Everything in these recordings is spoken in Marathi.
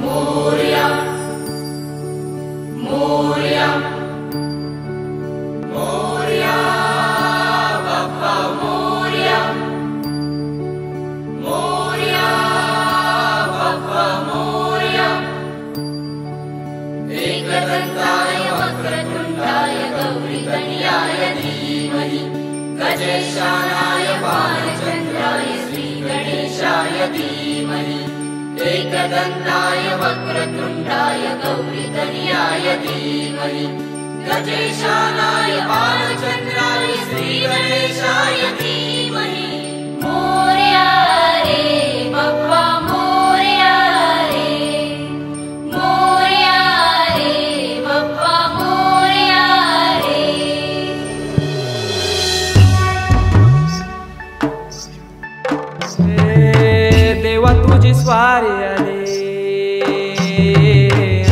मोरया मोरया मोरया बाप्पा मोरया मोरया बाप्पा मोरया एकदंताय वक्रतुंडाय गौरीतनयाय धीमहि गजेशानाय बालचंद्राय श्रीगणेशाय धीमहि एकदंताय वक्रतुंडाय गौरीतनयाय धीमहि गजेशानाय बालचंद्राय श्रीगणेशाय धीमहि मोरया रे बाप्पा मोरया रे मोरया रे बाप्पा मोरया रे। देवा तुझी स्वारी आली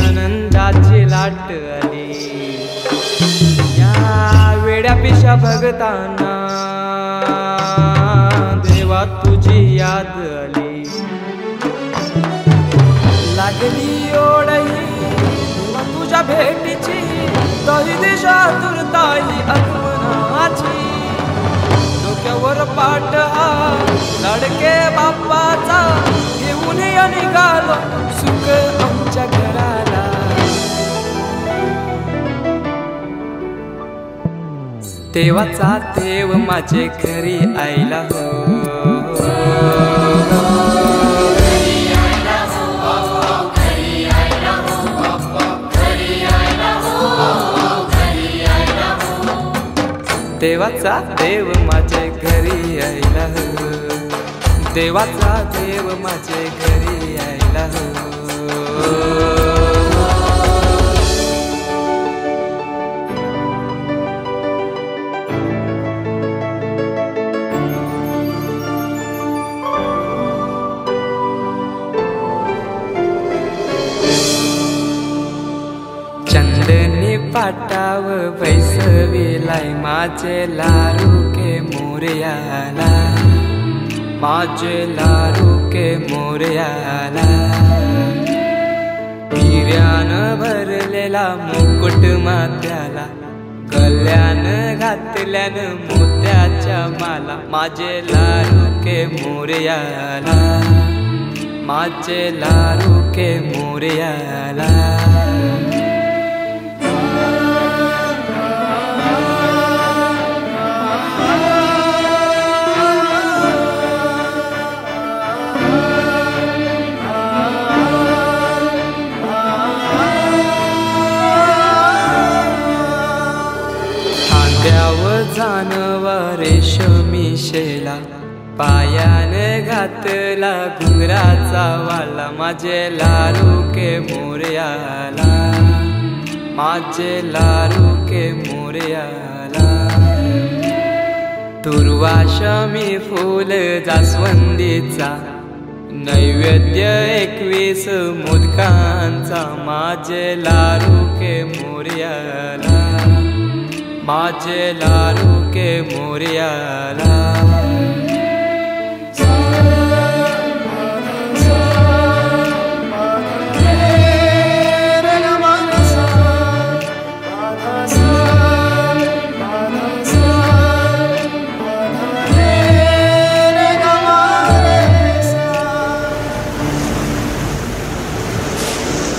आनंदाची लाट आली या वेड्या पिशा भगतांना देवा तुझी याद आली लागली ओढही देवा तुझ्या भेटीची दही दिशा तुरताई आगमनाची डोक्यावर पाट हा लाडके बाप्पाचा घेऊन निघालो सुख आमच्या घराला। देवाचा देव माझे घरी आयला हो देवाचा देव माझे घरी आयला हो देवाचा देव माझे घरी आयला हो। चंदनी पाटाव बैसविलाय माझे लारू के मोरयाला माझे लारू के मोरयाला हिऱ्यान भरलेला मुकुट माथ्याला गल्यान घातल्यान मोत्याच्या माला माझे लारू के मोरयाला माझे लारू के मोरयाला। जानवा रेशमी शेला पायान घातला घुंगराचा वाला माझे लारू के मोरयाला माझे लारू के मोरयाला। दुर्वाशमी फूल जास्वंदीचा नैवेद्य 21 मोदकांचा माझे लारू के मोरयाला माझे लारू के मोरयाला।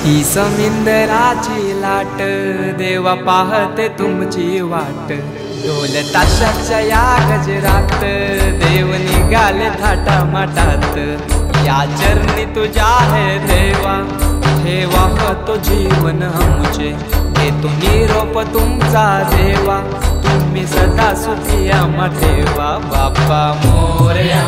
ही समिंदराची लाट देवा पाहते तुमची वाट ढोल ताशाच्या या गजरात देव निघाले थाटा माटात या चरणी तुझ्या है देवा ठेवा तो जीवन आमचे घेतो निरोप तुमचा देवा तुम्ही सदा सुखी आम्हा ठेवा बाप्पा मोरया।